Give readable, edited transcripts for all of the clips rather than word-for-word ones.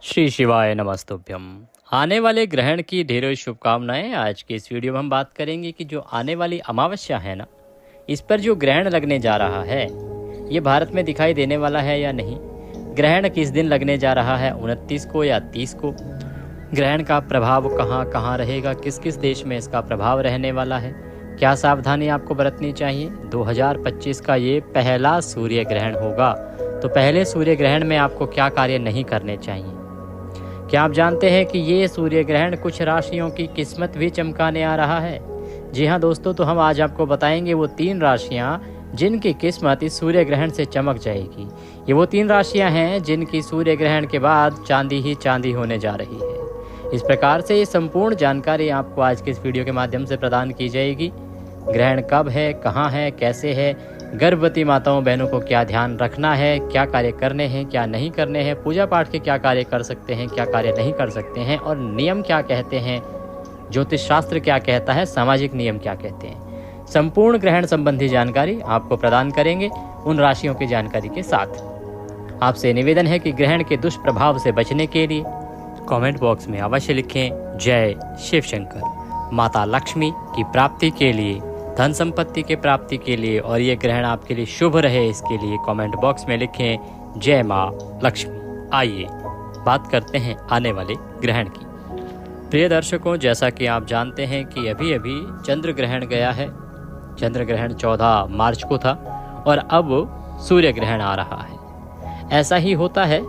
श्री शिवाय नमस्तुभ्यम। आने वाले ग्रहण की ढेरों शुभकामनाएं। आज के इस वीडियो में हम बात करेंगे कि जो आने वाली अमावस्या है ना, इस पर जो ग्रहण लगने जा रहा है ये भारत में दिखाई देने वाला है या नहीं। ग्रहण किस दिन लगने जा रहा है, 29 को या 30 को। ग्रहण का प्रभाव कहाँ कहाँ रहेगा, किस किस देश में इसका प्रभाव रहने वाला है, क्या सावधानी आपको बरतनी चाहिए। 2025 का ये पहला सूर्य ग्रहण होगा, तो पहले सूर्य ग्रहण में आपको क्या कार्य नहीं करने चाहिए। क्या आप जानते हैं कि ये सूर्य ग्रहण कुछ राशियों की किस्मत भी चमकाने आ रहा है। जी हाँ दोस्तों, तो हम आज आपको बताएंगे वो 3 राशियाँ जिनकी किस्मत इस सूर्य ग्रहण से चमक जाएगी। ये वो 3 राशियाँ हैं जिनकी सूर्य ग्रहण के बाद चांदी ही चांदी होने जा रही है। इस प्रकार से ये संपूर्ण जानकारी आपको आज के इस वीडियो के माध्यम से प्रदान की जाएगी। ग्रहण कब है, कहाँ है, कैसे है, गर्भवती माताओं बहनों को क्या ध्यान रखना है, क्या कार्य करने हैं, क्या नहीं करने हैं, पूजा पाठ के क्या कार्य कर सकते हैं, क्या कार्य नहीं कर सकते हैं, और नियम क्या कहते हैं, ज्योतिष शास्त्र क्या कहता है, सामाजिक नियम क्या कहते हैं। संपूर्ण ग्रहण संबंधी जानकारी आपको प्रदान करेंगे उन राशियों की जानकारी के साथ। आपसे निवेदन है कि ग्रहण के दुष्प्रभाव से बचने के लिए कमेंट बॉक्स में अवश्य लिखें जय शिव शंकर। माता लक्ष्मी की प्राप्ति के लिए, धन संपत्ति के प्राप्ति के लिए और ये ग्रहण आपके लिए शुभ रहे, इसके लिए कमेंट बॉक्स में लिखें जय माँ लक्ष्मी। आइए बात करते हैं आने वाले ग्रहण की। प्रिय दर्शकों, जैसा कि आप जानते हैं कि अभी अभी चंद्र ग्रहण गया है। चंद्र ग्रहण 14 मार्च को था और अब सूर्य ग्रहण आ रहा है। ऐसा ही होता है,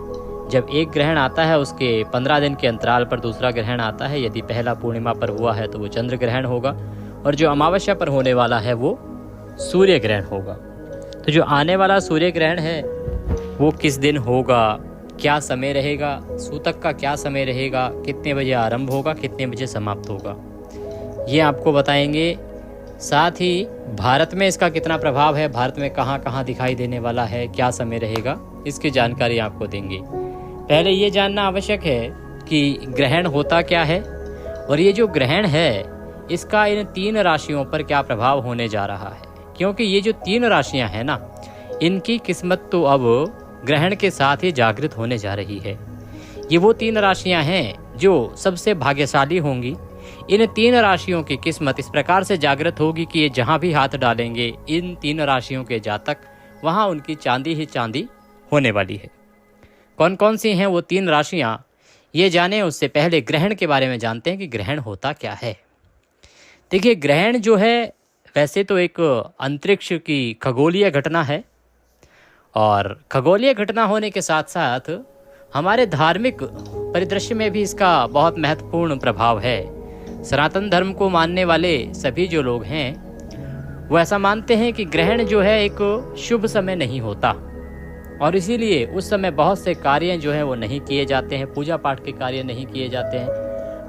जब एक ग्रहण आता है उसके 15 दिन के अंतराल पर दूसरा ग्रहण आता है। यदि पहला पूर्णिमा पर हुआ है तो वो चंद्र ग्रहण होगा और जो अमावस्या पर होने वाला है वो सूर्य ग्रहण होगा। तो जो आने वाला सूर्य ग्रहण है वो किस दिन होगा, क्या समय रहेगा, सूतक का क्या समय रहेगा, कितने बजे आरंभ होगा, कितने बजे समाप्त होगा, ये आपको बताएंगे। साथ ही भारत में इसका कितना प्रभाव है, भारत में कहाँ कहाँ दिखाई देने वाला है, क्या समय रहेगा, इसकी जानकारी आपको देंगे। पहले ये जानना आवश्यक है कि ग्रहण होता क्या है और ये जो ग्रहण है इसका इन 3 राशियों पर क्या प्रभाव होने जा रहा है। क्योंकि ये जो 3 राशियां हैं ना, इनकी किस्मत तो अब ग्रहण के साथ ही जागृत होने जा रही है। ये वो 3 राशियां हैं जो सबसे भाग्यशाली होंगी। इन 3 राशियों की किस्मत इस प्रकार से जागृत होगी कि ये जहां भी हाथ डालेंगे इन 3 राशियों के जातक, वहां उनकी चांदी ही चांदी होने वाली है। कौन कौन सी हैं वो 3 राशियां, ये जाने उससे पहले ग्रहण के बारे में जानते हैं कि ग्रहण होता क्या है। देखिए, ग्रहण जो है वैसे तो एक अंतरिक्ष की खगोलीय घटना है और खगोलीय घटना होने के साथ साथ हमारे धार्मिक परिदृश्य में भी इसका बहुत महत्वपूर्ण प्रभाव है। सनातन धर्म को मानने वाले सभी जो लोग हैं वो ऐसा मानते हैं कि ग्रहण जो है एक शुभ समय नहीं होता और इसीलिए उस समय बहुत से कार्य जो हैं वो नहीं किए जाते हैं, पूजा पाठ के कार्य नहीं किए जाते हैं,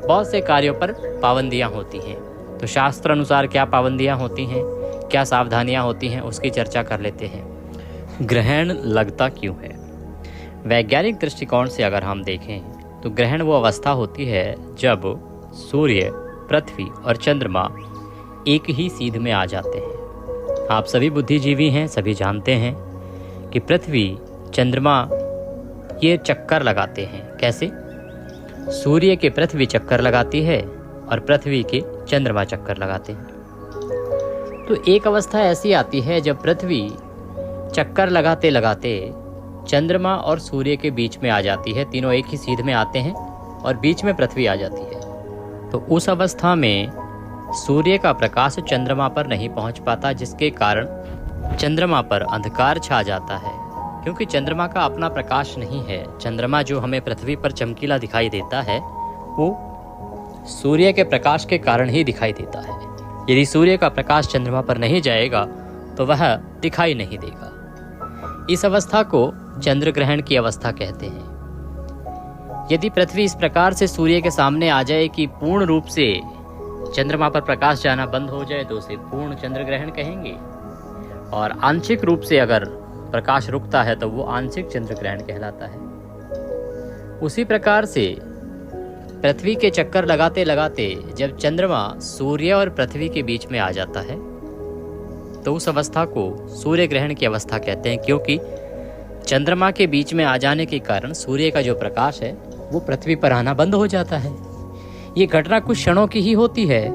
बहुत से कार्यों पर पाबंदियां होती हैं। तो शास्त्र अनुसार क्या पाबंदियां होती हैं, क्या सावधानियां होती हैं, उसकी चर्चा कर लेते हैं। ग्रहण लगता क्यों है? वैज्ञानिक दृष्टिकोण से अगर हम देखें तो ग्रहण वो अवस्था होती है जब सूर्य, पृथ्वी और चंद्रमा एक ही सीध में आ जाते हैं। आप सभी बुद्धिजीवी हैं, सभी जानते हैं कि पृथ्वी, चंद्रमा ये चक्कर लगाते हैं। कैसे? सूर्य के पृथ्वी चक्कर लगाती है और पृथ्वी के चंद्रमा चक्कर लगाते हैं। तो एक अवस्था ऐसी आती है जब पृथ्वी चक्कर लगाते लगाते चंद्रमा और सूर्य के बीच में आ जाती है। तीनों एक ही सीध में आते हैं और बीच में पृथ्वी आ जाती है। तो उस अवस्था में सूर्य का प्रकाश चंद्रमा पर नहीं पहुंच पाता, जिसके कारण चंद्रमा पर अंधकार छा जाता है। क्योंकि चंद्रमा का अपना प्रकाश नहीं है। चंद्रमा जो हमें पृथ्वी पर चमकीला दिखाई देता है वो सूर्य के प्रकाश के कारण ही दिखाई देता है। यदि सूर्य का प्रकाश चंद्रमा पर नहीं जाएगा तो वह दिखाई नहीं देगा। इस अवस्था को चंद्र ग्रहण की अवस्था कहते हैं। यदि पृथ्वी इस प्रकार से सूर्य के सामने आ जाए कि पूर्ण रूप से चंद्रमा पर प्रकाश जाना बंद हो जाए तो उसे पूर्ण चंद्र ग्रहण कहेंगे, और आंशिक रूप से अगर प्रकाश रुकता है तो वो आंशिक चंद्र ग्रहण कहलाता है। उसी प्रकार से पृथ्वी के चक्कर लगाते लगाते जब चंद्रमा सूर्य और पृथ्वी के बीच में आ जाता है तो उस अवस्था को सूर्य ग्रहण की अवस्था कहते हैं। क्योंकि चंद्रमा के बीच में आ जाने के कारण सूर्य का जो प्रकाश है वो पृथ्वी पर आना बंद हो जाता है। ये घटना कुछ क्षणों की ही होती है,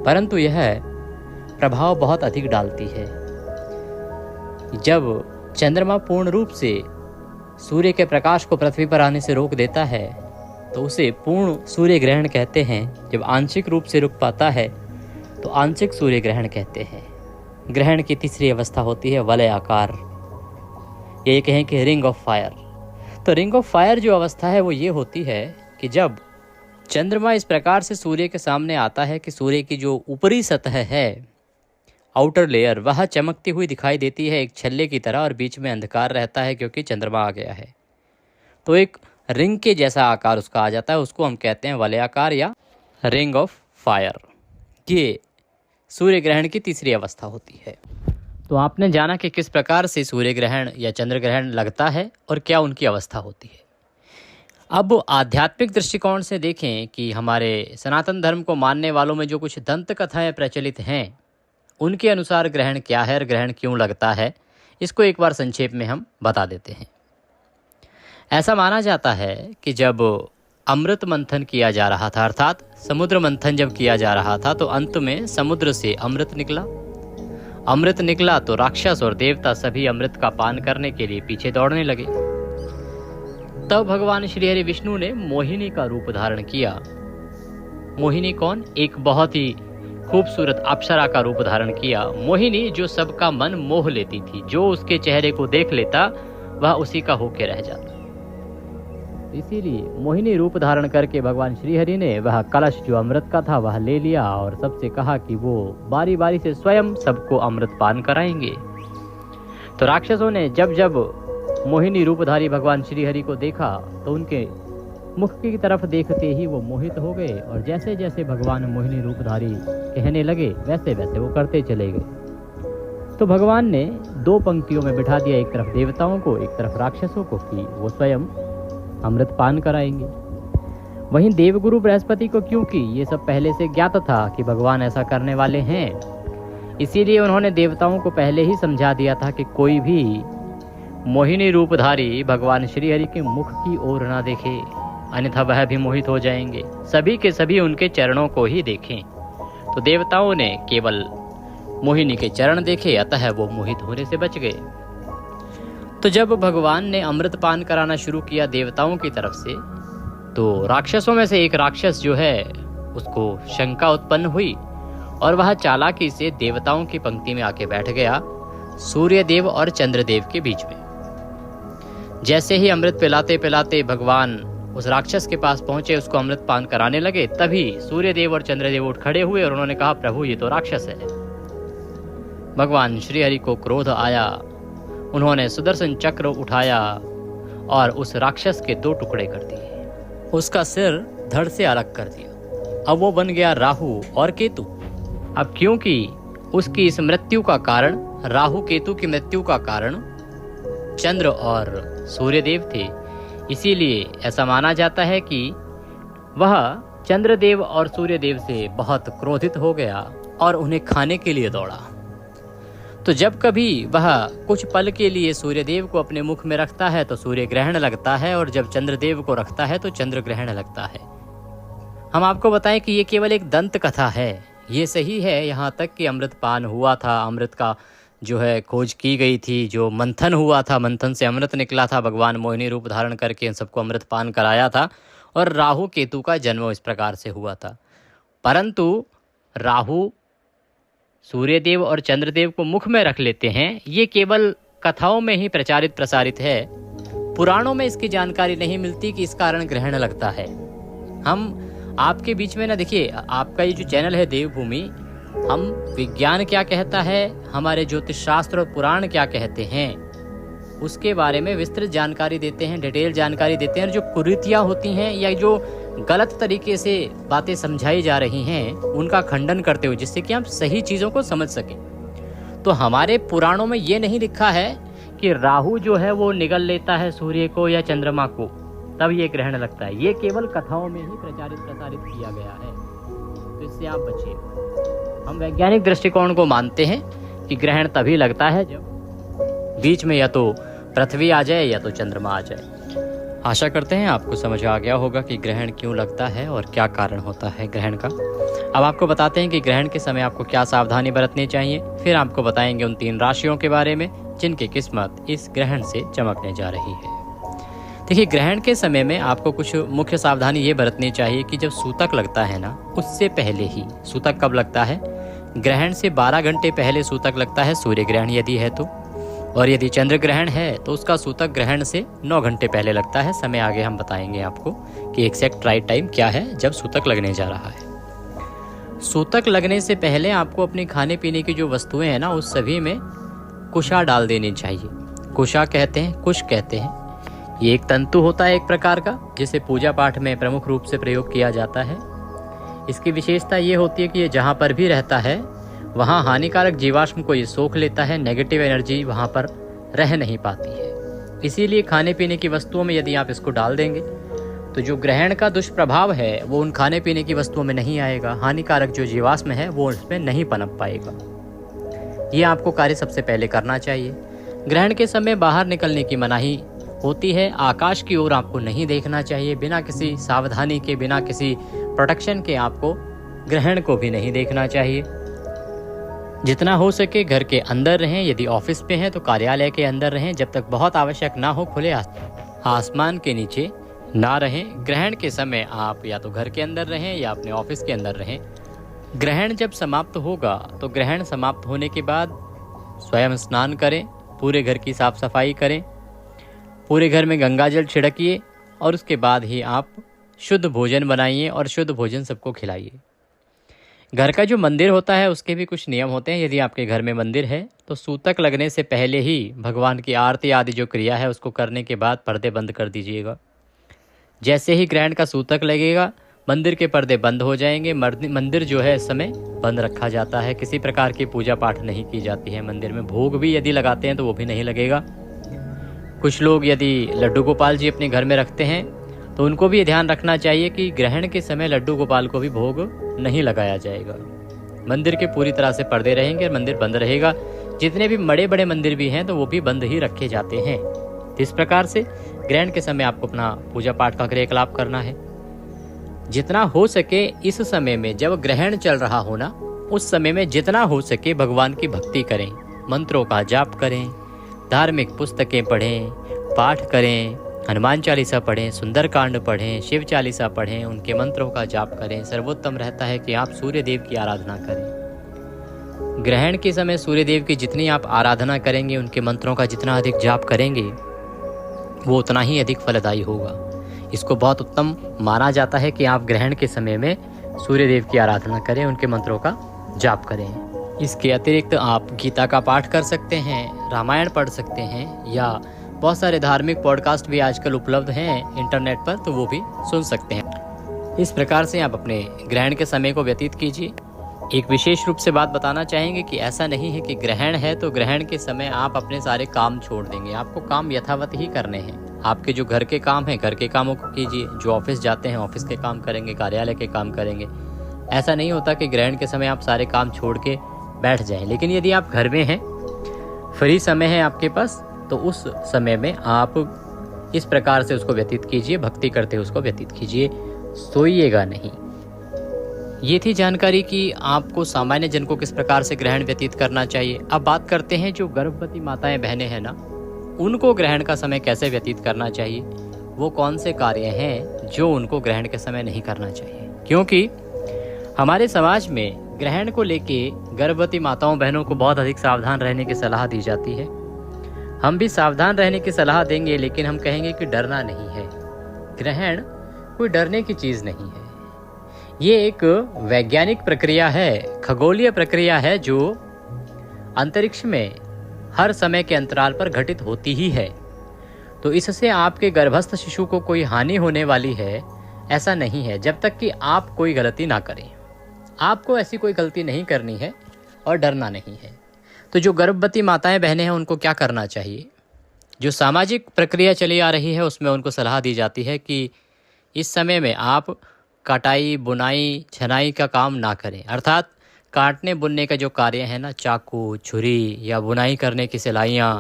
परंतु यह प्रभाव बहुत अधिक डालती है। जब चंद्रमा पूर्ण रूप से सूर्य के प्रकाश को पृथ्वी पर आने से रोक देता है तो उसे पूर्ण सूर्य ग्रहण कहते हैं। जब आंशिक रूप से रुक पाता है तो आंशिक सूर्य ग्रहण कहते हैं। ग्रहण की तीसरी अवस्था होती है वलय आकार, ये कहें कि रिंग ऑफ फायर। तो रिंग ऑफ फायर जो अवस्था है वो ये होती है कि जब चंद्रमा इस प्रकार से सूर्य के सामने आता है कि सूर्य की जो ऊपरी सतह है, आउटर लेयर, वह चमकती हुई दिखाई देती है एक छल्ले की तरह, और बीच में अंधकार रहता है क्योंकि चंद्रमा आ गया है। तो एक रिंग के जैसा आकार उसका आ जाता है, उसको हम कहते हैं वलयाकार या रिंग ऑफ फायर। ये सूर्य ग्रहण की तीसरी अवस्था होती है। तो आपने जाना कि किस प्रकार से सूर्य ग्रहण या चंद्र ग्रहण लगता है और क्या उनकी अवस्था होती है। अब आध्यात्मिक दृष्टिकोण से देखें कि हमारे सनातन धर्म को मानने वालों में जो कुछ दंत कथाएं प्रचलित हैं, उनके अनुसार ग्रहण क्या है और ग्रहण क्यों लगता है, इसको एक बार संक्षेप में हम बता देते हैं। ऐसा माना जाता है कि जब अमृत मंथन किया जा रहा था, अर्थात समुद्र मंथन जब किया जा रहा था, तो अंत में समुद्र से अमृत निकला। अमृत निकला तो राक्षस और देवता सभी अमृत का पान करने के लिए पीछे दौड़ने लगे। तब भगवान श्री हरि विष्णु ने मोहिनी का रूप धारण किया। मोहिनी कौन? एक बहुत ही खूबसूरत अप्सरा का रूप धारण किया। मोहिनी जो सबका मन मोह लेती थी, जो उसके चेहरे को देख लेता वह उसी का होके रह जाता। इसीलिए मोहिनी रूप धारण करके भगवान श्री हरि ने वह कलश जो अमृत का था वह ले लिया और सबसे कहा कि वो बारी बारी से स्वयं सबको अमृत पान कराएंगे। तो राक्षसों ने जब जब मोहिनी रूपधारी भगवान श्री हरि को देखा तो उनके मुख की तरफ देखते ही वो मोहित हो गए, और जैसे जैसे भगवान मोहिनी रूपधारी कहने लगे वैसे वैसे वो करते चले गए। तो भगवान ने दो पंक्तियों में बिठा दिया, एक तरफ देवताओं को, एक तरफ राक्षसों को, कि वो स्वयं अमृत पान कराएंगे। वहीं देवगुरु बृहस्पति को, क्योंकि ये सब पहले से ज्ञात था कि भगवान ऐसा करने वाले हैं, इसीलिए उन्होंने देवताओं को पहले ही समझा दिया था कि कोई भी मोहिनी रूपधारी भगवान श्री हरि के मुख की ओर ना देखे, अन्यथा वह भी मोहित हो जाएंगे। सभी के सभी उनके चरणों को ही देखें। तो देवताओं ने केवल मोहिनी के चरण देखे, अतः वो मोहित होने से बच गए। तो जब भगवान ने अमृत पान कराना शुरू किया देवताओं की तरफ से, तो राक्षसों में से एक राक्षस जो है उसको शंका उत्पन्न हुई और वह चालाकी से देवताओं की पंक्ति में आके बैठ गया, सूर्यदेव और चंद्रदेव के बीच में। जैसे ही अमृत पिलाते पिलाते भगवान उस राक्षस के पास पहुंचे, उसको अमृत पान कराने लगे, तभी सूर्यदेव और चंद्रदेव उठ खड़े हुए और उन्होंने कहा, प्रभु ये तो राक्षस है। भगवान श्री हरि को क्रोध आया, उन्होंने सुदर्शन चक्र उठाया और उस राक्षस के दो टुकड़े कर दिए, उसका सिर धड़ से अलग कर दिया। अब वो बन गया राहु और केतु। अब क्योंकि उसकी इस मृत्यु का कारण, राहु केतु की मृत्यु का कारण चंद्र और सूर्यदेव थे, इसीलिए ऐसा माना जाता है कि वह चंद्रदेव और सूर्यदेव से बहुत क्रोधित हो गया और उन्हें खाने के लिए दौड़ा। तो जब कभी वह कुछ पल के लिए सूर्यदेव को अपने मुख में रखता है तो सूर्य ग्रहण लगता है, और जब चंद्रदेव को रखता है तो चंद्र ग्रहण लगता है। हम आपको बताएं कि ये केवल एक दंत कथा है। ये सही है यहाँ तक कि अमृत पान हुआ था, अमृत का जो है खोज की गई थी, जो मंथन हुआ था, मंथन से अमृत निकला था, भगवान मोहिनी रूप धारण करके इन सबको अमृत पान कराया था, और राहु केतु का जन्म इस प्रकार से हुआ था। परंतु राहु सूर्यदेव और चंद्रदेव को मुख में रख लेते हैं, ये केवल कथाओं में ही प्रचारित प्रसारित है। पुराणों में इसकी जानकारी नहीं मिलती कि इस कारण ग्रहण लगता है। हम आपके बीच में ना, देखिए आपका ये जो चैनल है देवभूमि, हम विज्ञान क्या कहता है, हमारे ज्योतिष शास्त्र और पुराण क्या कहते हैं, उसके बारे में विस्तृत जानकारी देते हैं, डिटेल जानकारी देते हैं। जो कुरीतियाँ होती हैं या जो गलत तरीके से बातें समझाई जा रही हैं उनका खंडन करते हुए, जिससे कि हम सही चीज़ों को समझ सकें। तो हमारे पुराणों में ये नहीं लिखा है कि राहु जो है वो निगल लेता है सूर्य को या चंद्रमा को तब ये ग्रहण लगता है। ये केवल कथाओं में ही प्रचारित प्रसारित किया गया है, तो इससे आप बचिए। हम वैज्ञानिक दृष्टिकोण को मानते हैं कि ग्रहण तभी लगता है जब बीच में या तो पृथ्वी आ जाए या तो चंद्रमा आ जाए। आशा करते हैं आपको समझ आ गया होगा कि ग्रहण क्यों लगता है और क्या कारण होता है ग्रहण का। अब आपको बताते हैं कि ग्रहण के समय आपको क्या सावधानी बरतनी चाहिए। फिर आपको बताएंगे उन 3 राशियों के बारे में जिनकी किस्मत इस ग्रहण से चमकने जा रही है। देखिए, ग्रहण के समय में आपको कुछ मुख्य सावधानी ये बरतनी चाहिए कि जब सूतक लगता है ना, उससे पहले ही। सूतक कब लगता है? ग्रहण से 12 घंटे पहले सूतक लगता है, सूर्य ग्रहण यदि है तो। और यदि चंद्र ग्रहण है तो उसका सूतक ग्रहण से 9 घंटे पहले लगता है। समय आगे हम बताएंगे आपको कि एग्जैक्ट राइट टाइम क्या है जब सूतक लगने जा रहा है। सूतक लगने से पहले आपको अपने खाने पीने की जो वस्तुएं हैं ना, उस सभी में कुशा डाल देनी चाहिए। कुशा कहते हैं, कुश कहते हैं। ये एक तंतु होता है एक प्रकार का, जिसे पूजा पाठ में प्रमुख रूप से प्रयोग किया जाता है। इसकी विशेषता ये होती है कि ये जहाँ पर भी रहता है वहाँ हानिकारक जीवाश्म को ये सोख लेता है, नेगेटिव एनर्जी वहाँ पर रह नहीं पाती है। इसीलिए खाने पीने की वस्तुओं में यदि आप इसको डाल देंगे तो जो ग्रहण का दुष्प्रभाव है वो उन खाने पीने की वस्तुओं में नहीं आएगा। हानिकारक जो जीवाश्म है वो उसमें नहीं पनप पाएगा। ये आपको कार्य सबसे पहले करना चाहिए। ग्रहण के समय बाहर निकलने की मनाही होती है। आकाश की ओर आपको नहीं देखना चाहिए। बिना किसी सावधानी के, बिना किसी प्रोटेक्शन के आपको ग्रहण को भी नहीं देखना चाहिए। जितना हो सके घर के अंदर रहें। यदि ऑफिस पे हैं तो कार्यालय के अंदर रहें। जब तक बहुत आवश्यक ना हो खुले आसमान के नीचे ना रहें। ग्रहण के समय आप या तो घर के अंदर रहें या अपने ऑफिस के अंदर रहें। ग्रहण जब समाप्त होगा तो ग्रहण समाप्त होने के बाद स्वयं स्नान करें, पूरे घर की साफ सफाई करें, पूरे घर में गंगा जल छिड़किए और उसके बाद ही आप शुद्ध भोजन बनाइए और शुद्ध भोजन सबको खिलाइए। घर का जो मंदिर होता है उसके भी कुछ नियम होते हैं। यदि आपके घर में मंदिर है तो सूतक लगने से पहले ही भगवान की आरती आदि जो क्रिया है उसको करने के बाद पर्दे बंद कर दीजिएगा। जैसे ही ग्रहण का सूतक लगेगा मंदिर के पर्दे बंद हो जाएंगे। मंदिर जो है इस समय बंद रखा जाता है। किसी प्रकार की पूजा पाठ नहीं की जाती है मंदिर में। भोग भी यदि लगाते हैं तो वो भी नहीं लगेगा। कुछ लोग यदि लड्डू गोपाल जी अपने घर में रखते हैं तो उनको भी ध्यान रखना चाहिए कि ग्रहण के समय लड्डू गोपाल को भी भोग नहीं लगाया जाएगा। मंदिर के पूरी तरह से पर्दे रहेंगे और मंदिर बंद रहेगा। जितने भी बड़े बड़े मंदिर भी हैं तो वो भी बंद ही रखे जाते हैं। इस प्रकार से ग्रहण के समय आपको अपना पूजा पाठ का क्रियाकलाप करना है। जितना हो सके इस समय में, जब ग्रहण चल रहा हो ना, उस समय में जितना हो सके भगवान की भक्ति करें, मंत्रों का जाप करें, धार्मिक पुस्तकें पढ़ें, पाठ करें, हनुमान चालीसा पढ़ें, सुंदरकांड पढ़ें, शिव चालीसा पढ़ें, उनके मंत्रों का जाप करें। सर्वोत्तम रहता है कि आप सूर्य देव की आराधना करें। ग्रहण के समय सूर्य देव की जितनी आप आराधना करेंगे, उनके मंत्रों का जितना अधिक जाप करेंगे, वो उतना ही अधिक फलदायी होगा। इसको बहुत उत्तम माना जाता है कि आप ग्रहण के समय में सूर्य देव की आराधना करें, उनके मंत्रों का जाप करें। इसके अतिरिक्त आप गीता का पाठ कर सकते हैं, रामायण पढ़ सकते हैं, या बहुत सारे धार्मिक पॉडकास्ट भी आजकल उपलब्ध हैं इंटरनेट पर, तो वो भी सुन सकते हैं। इस प्रकार से आप अपने ग्रहण के समय को व्यतीत कीजिए। एक विशेष रूप से बात बताना चाहेंगे कि ऐसा नहीं है कि ग्रहण है तो ग्रहण के समय आप अपने सारे काम छोड़ देंगे। आपको काम यथावत ही करने हैं। आपके जो घर के काम हैं, घर के कामों को कीजिए। जो ऑफिस जाते हैं, ऑफिस के काम करेंगे, कार्यालय के काम करेंगे। ऐसा नहीं होता कि ग्रहण के समय आप सारे काम छोड़ के बैठ जाएं। लेकिन यदि आप घर में हैं, फ्री समय है आपके पास, तो उस समय में आप इस प्रकार से उसको व्यतीत कीजिए, भक्ति करते हुए उसको व्यतीत कीजिए, सोइएगा नहीं। ये थी जानकारी कि आपको सामान्य जन को किस प्रकार से ग्रहण व्यतीत करना चाहिए। अब बात करते हैं जो गर्भवती माताएं बहनें हैं ना, उनको ग्रहण का समय कैसे व्यतीत करना चाहिए। वो कौन से कार्य हैं जो उनको ग्रहण के समय नहीं करना चाहिए। क्योंकि हमारे समाज में ग्रहण को लेके गर्भवती माताओं बहनों को बहुत अधिक सावधान रहने की सलाह दी जाती है। हम भी सावधान रहने की सलाह देंगे, लेकिन हम कहेंगे कि डरना नहीं है। ग्रहण कोई डरने की चीज़ नहीं है। ये एक वैज्ञानिक प्रक्रिया है, खगोलीय प्रक्रिया है, जो अंतरिक्ष में हर समय के अंतराल पर घटित होती ही है। तो इससे आपके गर्भस्थ शिशु को कोई हानि होने वाली है ऐसा नहीं है, जब तक कि आप कोई गलती ना करें। आपको ऐसी कोई गलती नहीं करनी है और डरना नहीं है। तो जो गर्भवती माताएं बहनें हैं उनको क्या करना चाहिए। जो सामाजिक प्रक्रिया चली आ रही है उसमें उनको सलाह दी जाती है कि इस समय में आप कटाई, बुनाई, छनाई का काम ना करें। अर्थात काटने बुनने का जो कार्य है ना, चाकू, छुरी या बुनाई करने की सिलाइयाँ,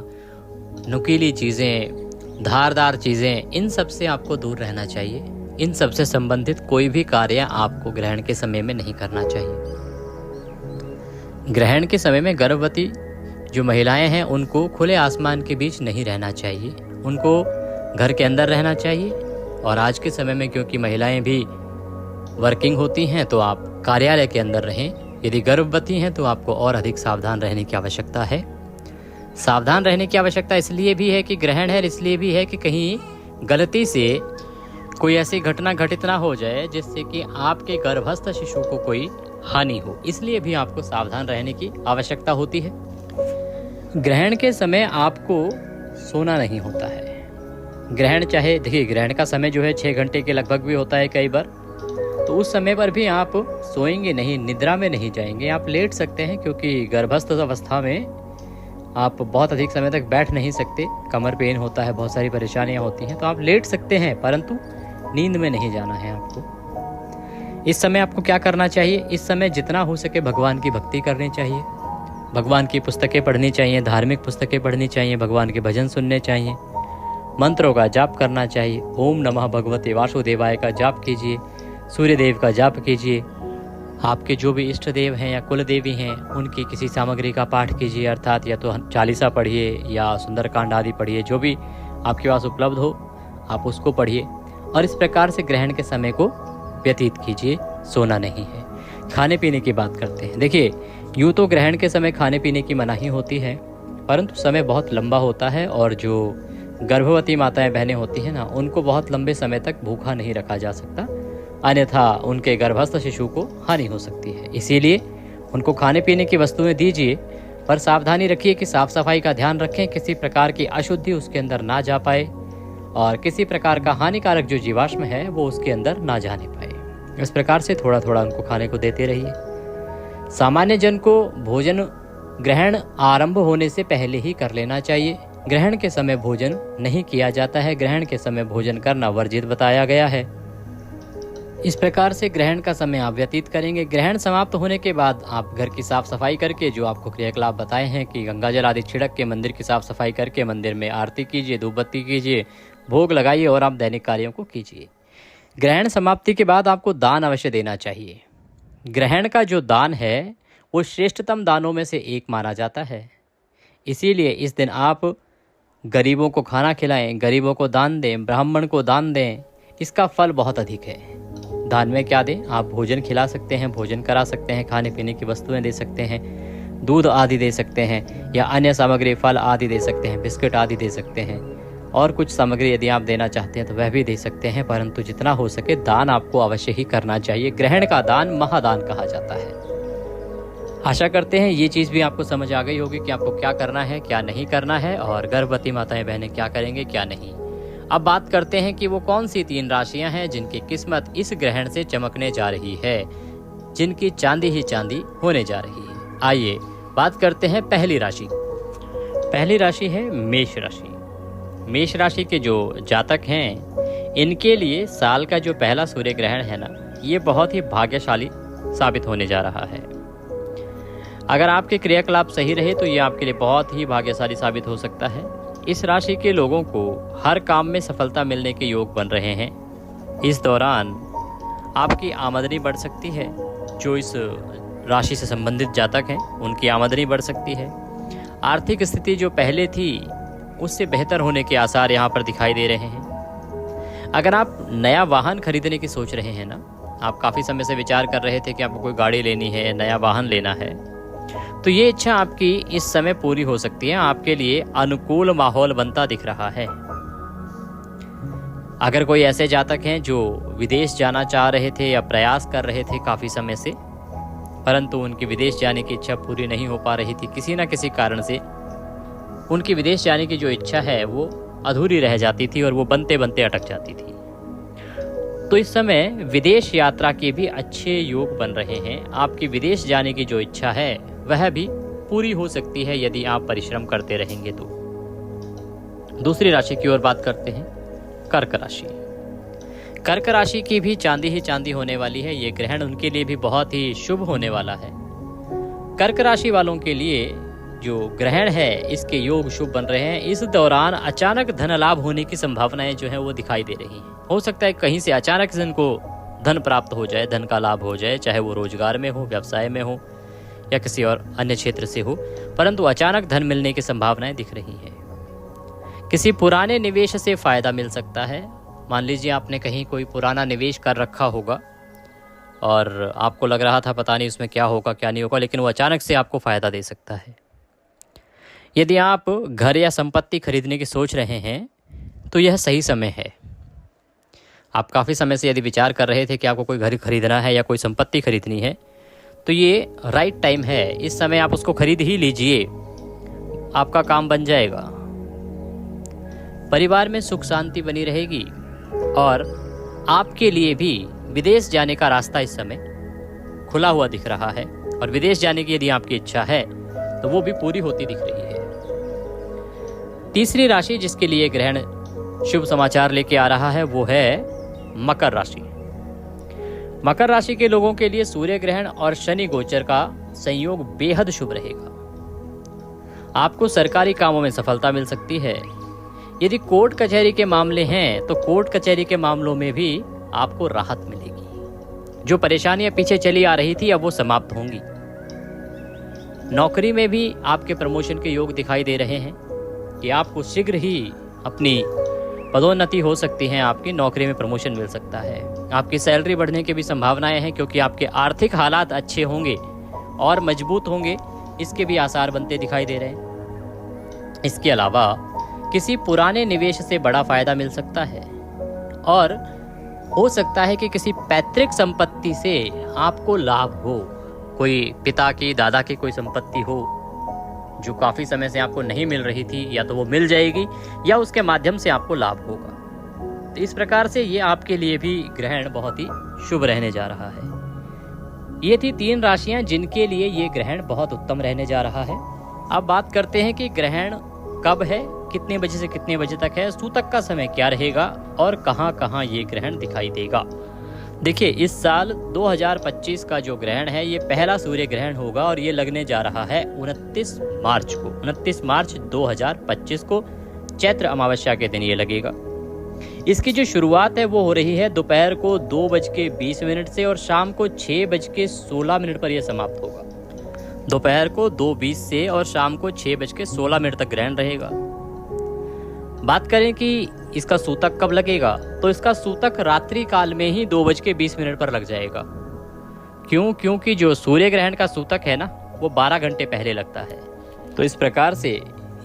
नुकीली चीज़ें, धारदार चीज़ें, इन सब से आपको दूर रहना चाहिए। इन सब से संबंधित कोई भी कार्य आपको ग्रहण के समय में नहीं करना चाहिए। ग्रहण के समय में गर्भवती जो महिलाएं हैं उनको खुले आसमान के बीच नहीं रहना चाहिए, उनको घर के अंदर रहना चाहिए। और आज के समय में क्योंकि महिलाएं भी वर्किंग होती हैं तो आप कार्यालय के अंदर रहें। यदि गर्भवती हैं तो आपको और अधिक सावधान रहने की आवश्यकता है। सावधान रहने की आवश्यकता इसलिए भी है कि ग्रहण है, इसलिए भी है कि कहीं गलती से कोई ऐसी घटना घटित ना हो जाए जिससे कि आपके गर्भस्थ शिशु को कोई हानि हो, इसलिए भी आपको सावधान रहने की आवश्यकता होती है। ग्रहण के समय आपको सोना नहीं होता है। ग्रहण चाहे देखिए, ग्रहण का समय जो है 6 घंटे के लगभग भी होता है कई बार, तो उस समय पर भी आप सोएंगे नहीं, निद्रा में नहीं जाएंगे, आप लेट सकते हैं क्योंकि गर्भस्थ अवस्था में आप बहुत अधिक समय तक बैठ नहीं सकते, कमर पेन होता है, बहुत सारी परेशानियां होती हैं, तो आप लेट सकते हैं परंतु नींद में नहीं जाना है आपको। इस समय आपको क्या करना चाहिए? इस समय जितना हो सके भगवान की भक्ति करनी चाहिए, भगवान की पुस्तकें पढ़नी चाहिए, धार्मिक पुस्तकें पढ़नी चाहिए, भगवान के भजन सुनने चाहिए, मंत्रों का जाप करना चाहिए। ओम नमः भगवते वासुदेवाय का जाप कीजिए, सूर्य देव का जाप कीजिए, आपके जो भी इष्ट देव हैं या कुल देवी हैं उनकी किसी सामग्री का पाठ कीजिए, अर्थात या तो चालीसा पढ़िए या सुंदरकांड आदि पढ़िए, जो भी आपके पास उपलब्ध हो आप उसको पढ़िए और इस प्रकार से ग्रहण के समय को व्यतीत कीजिए। सोना नहीं है। खाने पीने की बात करते हैं। देखिए, यूँ तो ग्रहण के समय खाने पीने की मनाही होती है, परंतु समय बहुत लंबा होता है और जो गर्भवती माताएं बहनें होती हैं ना, उनको बहुत लंबे समय तक भूखा नहीं रखा जा सकता, अन्यथा उनके गर्भस्थ शिशु को हानि हो सकती है। इसीलिए उनको खाने पीने की वस्तुएं दीजिए, पर सावधानी रखिए कि साफ सफाई का ध्यान रखें, किसी प्रकार की अशुद्धि उसके अंदर ना जा पाए और किसी प्रकार का हानिकारक जो जीवाश्म है वो उसके अंदर ना जाने पाए। इस प्रकार से थोड़ा थोड़ा उनको खाने को देते रहिए। सामान्य जन को भोजन ग्रहण आरंभ होने से पहले ही कर लेना चाहिए। ग्रहण के समय भोजन नहीं किया जाता है, ग्रहण के समय भोजन करना वर्जित बताया गया है। इस प्रकार से ग्रहण का समय आप व्यतीत करेंगे। ग्रहण समाप्त होने के बाद आप घर की साफ सफाई करके, जो आपको क्रियाकलाप बताए हैं कि गंगा जल आदि छिड़क के मंदिर की साफ सफाई करके मंदिर में आरती कीजिए, धूप बत्ती कीजिए, भोग लगाइए और आप दैनिक कार्यों को कीजिए। ग्रहण समाप्ति के बाद आपको दान अवश्य देना चाहिए। ग्रहण का जो दान है वो श्रेष्ठतम दानों में से एक माना जाता है। इसीलिए इस दिन आप गरीबों को खाना खिलाएं, गरीबों को दान दें, ब्राह्मण को दान दें, इसका फल बहुत अधिक है। दान में क्या दें? आप भोजन खिला सकते हैं, भोजन करा सकते हैं, खाने पीने की वस्तुएं दे सकते हैं, दूध आदि दे सकते हैं या अन्य सामग्री फल आदि दे सकते हैं, बिस्किट आदि दे सकते हैं और कुछ सामग्री यदि आप देना चाहते हैं तो वह भी दे सकते हैं, परंतु जितना हो सके दान आपको अवश्य ही करना चाहिए। ग्रहण का दान महादान कहा जाता है। आशा करते हैं ये चीज़ भी आपको समझ आ गई होगी कि आपको क्या करना है, क्या नहीं करना है और गर्भवती माताएं बहनें क्या करेंगे, क्या नहीं। अब बात करते हैं कि वो कौन सी 3 राशियां हैं जिनकी किस्मत इस ग्रहण से चमकने जा रही है, जिनकी चांदी ही चांदी होने जा रही है। आइए बात करते हैं पहली राशि। पहली राशि है मेष राशि। मेष राशि के जो जातक हैं इनके लिए साल का जो पहला सूर्य ग्रहण है ना, ये बहुत ही भाग्यशाली साबित होने जा रहा है। अगर आपके क्रियाकलाप सही रहे तो ये आपके लिए बहुत ही भाग्यशाली साबित हो सकता है। इस राशि के लोगों को हर काम में सफलता मिलने के योग बन रहे हैं। इस दौरान आपकी आमदनी बढ़ सकती है। जो इस राशि से संबंधित जातक हैं उनकी आमदनी बढ़ सकती है। आर्थिक स्थिति जो पहले थी उससे बेहतर होने के आसार यहाँ पर दिखाई दे रहे हैं। अगर आप नया वाहन खरीदने की सोच रहे हैं ना, आप काफ़ी समय से विचार कर रहे थे कि आपको कोई गाड़ी लेनी है, नया वाहन लेना है, तो ये इच्छा आपकी इस समय पूरी हो सकती है। आपके लिए अनुकूल माहौल बनता दिख रहा है। अगर कोई ऐसे जातक हैं जो विदेश जाना चाह रहे थे या प्रयास कर रहे थे काफ़ी समय से, परंतु उनकी विदेश जाने की इच्छा पूरी नहीं हो पा रही थी, किसी न किसी कारण से उनकी विदेश जाने की जो इच्छा है वो अधूरी रह जाती थी और वो बनते बनते अटक जाती थी, तो इस समय विदेश यात्रा के भी अच्छे योग बन रहे हैं। आपकी विदेश जाने की जो इच्छा है वह भी पूरी हो सकती है यदि आप परिश्रम करते रहेंगे तो। दूसरी राशि की ओर बात करते हैं, कर्क राशि। कर्क राशि की भी चांदी ही चांदी होने वाली है। ये ग्रहण उनके लिए भी बहुत ही शुभ होने वाला है। कर्क राशि वालों के लिए जो ग्रहण है इसके योग शुभ बन रहे हैं। इस दौरान अचानक धन लाभ होने की संभावनाएं जो है वो दिखाई दे रही हैं। हो सकता है कहीं से अचानक से इनको धन प्राप्त हो जाए, धन का लाभ हो जाए, चाहे वो रोजगार में हो, व्यवसाय में हो या किसी और अन्य क्षेत्र से हो, परंतु अचानक धन मिलने की संभावनाएं दिख रही हैं। किसी पुराने निवेश से फायदा मिल सकता है। मान लीजिए आपने कहीं कोई पुराना निवेश कर रखा होगा और आपको लग रहा था पता नहीं उसमें क्या होगा क्या नहीं होगा, लेकिन वो अचानक से आपको फ़ायदा दे सकता है। यदि आप घर या संपत्ति खरीदने की सोच रहे हैं तो यह सही समय है। आप काफ़ी समय से यदि विचार कर रहे थे कि आपको कोई घर खरीदना है या कोई संपत्ति खरीदनी है तो ये राइट टाइम है। इस समय आप उसको खरीद ही लीजिए, आपका काम बन जाएगा। परिवार में सुख शांति बनी रहेगी और आपके लिए भी विदेश जाने का रास्ता इस समय खुला हुआ दिख रहा है। और विदेश जाने की यदि आपकी इच्छा है तो वो भी पूरी होती दिख रही है। तीसरी राशि जिसके लिए ग्रहण शुभ समाचार लेके आ रहा है वो है मकर राशि। मकर राशि के लोगों के लिए सूर्य ग्रहण और शनि गोचर का संयोग बेहद शुभ रहेगा। आपको सरकारी कामों में सफलता मिल सकती है। यदि कोर्ट कचहरी के मामले हैं तो कोर्ट कचहरी के मामलों में भी आपको राहत मिलेगी। जो परेशानियां पीछे चली आ रही थी अब वो समाप्त होंगी। नौकरी में भी आपके प्रमोशन के योग दिखाई दे रहे हैं कि आपको शीघ्र ही अपनी पदोन्नति हो सकती है, आपकी नौकरी में प्रमोशन मिल सकता है। आपकी सैलरी बढ़ने की भी संभावनाएं हैं क्योंकि आपके आर्थिक हालात अच्छे होंगे और मजबूत होंगे, इसके भी आसार बनते दिखाई दे रहे हैं। इसके अलावा किसी पुराने निवेश से बड़ा फायदा मिल सकता है और हो सकता है कि किसी पैतृक संपत्ति से आपको लाभ हो। कोई पिता की, दादा की कोई संपत्ति हो जो काफ़ी समय से आपको नहीं मिल रही थी, या तो वो मिल जाएगी या उसके माध्यम से आपको लाभ होगा। तो इस प्रकार से ये आपके लिए भी ग्रहण बहुत ही शुभ रहने जा रहा है। ये थी 3 राशियां जिनके लिए ये ग्रहण बहुत उत्तम रहने जा रहा है। अब बात करते हैं कि ग्रहण कब है, कितने बजे से कितने बजे तक है, सूतक का समय क्या रहेगा और कहाँ कहाँ ये ग्रहण दिखाई देगा। देखिए, इस साल 2025 का जो ग्रहण है ये पहला सूर्य ग्रहण होगा और ये लगने जा रहा है 29 मार्च को। 29 मार्च 2025 को चैत्र अमावस्या के दिन ये लगेगा। इसकी जो शुरुआत है वो हो रही है दोपहर को 2:20 से और शाम को 6:16 पर यह समाप्त होगा। दोपहर को 2:20 से और शाम को 6:16 तक ग्रहण रहेगा। बात करें कि इसका सूतक कब लगेगा, तो इसका सूतक रात्रि काल में ही 2:20 पर लग जाएगा। क्योंकि जो सूर्य ग्रहण का सूतक है ना वो 12 घंटे पहले लगता है। तो इस प्रकार से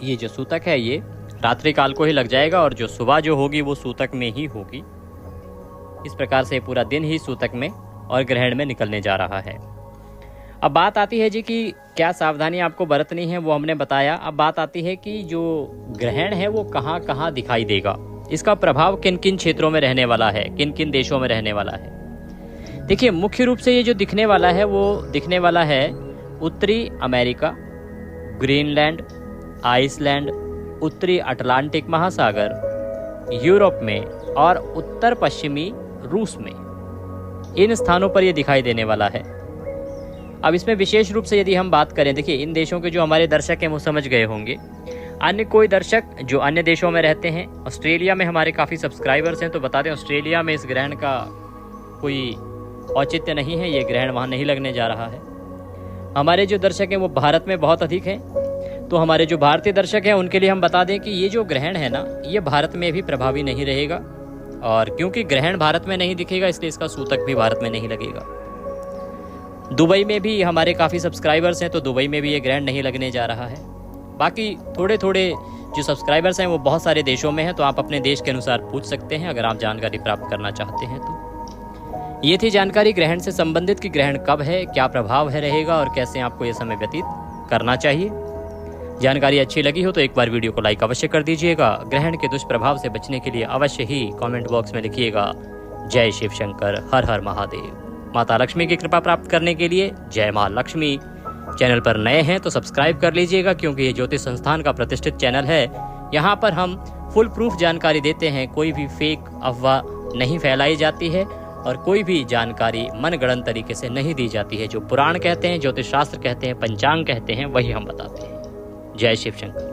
ये जो सूतक है ये रात्रि काल को ही लग जाएगा और जो सुबह जो होगी वो सूतक में ही होगी। इस प्रकार से पूरा दिन ही सूतक में और ग्रहण में निकलने जा रहा है। अब बात आती है जी कि क्या सावधानी आपको बरतनी है, वो हमने बताया। अब बात आती है कि जो ग्रहण है वो कहाँ कहाँ दिखाई देगा, इसका प्रभाव किन किन क्षेत्रों में रहने वाला है, किन किन देशों में रहने वाला है। देखिए, मुख्य रूप से ये जो दिखने वाला है वो दिखने वाला है उत्तरी अमेरिका, ग्रीनलैंड, आइसलैंड, उत्तरी अटलांटिक महासागर, यूरोप में और उत्तर पश्चिमी रूस में। इन स्थानों पर ये दिखाई देने वाला है। अब इसमें विशेष रूप से यदि हम बात करें, देखिए इन देशों के जो हमारे दर्शक हैं वो समझ गए होंगे। अन्य कोई दर्शक जो अन्य देशों में रहते हैं, ऑस्ट्रेलिया में हमारे काफ़ी सब्सक्राइबर्स हैं, तो बता दें ऑस्ट्रेलिया में इस ग्रहण का कोई औचित्य नहीं है, ये ग्रहण वहाँ नहीं लगने जा रहा है। हमारे जो दर्शक हैं वो भारत में बहुत अधिक हैं, तो हमारे जो भारतीय दर्शक हैं उनके लिए हम बता दें कि ये जो ग्रहण है ना ये भारत में भी प्रभावी नहीं रहेगा। और क्योंकि ग्रहण भारत में नहीं दिखेगा इसलिए इसका सूतक भी भारत में नहीं लगेगा। दुबई में भी हमारे काफ़ी सब्सक्राइबर्स हैं, तो दुबई में भी ये ग्रहण नहीं लगने जा रहा है। बाकी थोड़े थोड़े जो सब्सक्राइबर्स हैं वो बहुत सारे देशों में हैं, तो आप अपने देश के अनुसार पूछ सकते हैं अगर आप जानकारी प्राप्त करना चाहते हैं तो। ये थी जानकारी ग्रहण से संबंधित कि ग्रहण कब है, क्या प्रभाव है रहेगा और कैसे आपको ये समय व्यतीत करना चाहिए। जानकारी अच्छी लगी हो तो एक बार वीडियो को लाइक अवश्य कर दीजिएगा। ग्रहण के दुष्प्रभाव से बचने के लिए अवश्य ही कमेंट बॉक्स में लिखिएगा जय शिव शंकर, हर हर महादेव। माता लक्ष्मी की कृपा प्राप्त करने के लिए जय माँ लक्ष्मी। चैनल पर नए हैं तो सब्सक्राइब कर लीजिएगा क्योंकि ये ज्योतिष संस्थान का प्रतिष्ठित चैनल है। यहाँ पर हम फुल प्रूफ जानकारी देते हैं, कोई भी फेक अफवाह नहीं फैलाई जाती है और कोई भी जानकारी मनगढ़ंत तरीके से नहीं दी जाती है। जो पुराण कहते हैं, ज्योतिष शास्त्र कहते हैं, पंचांग कहते हैं, वही हम बताते हैं। जय शिव शंकर।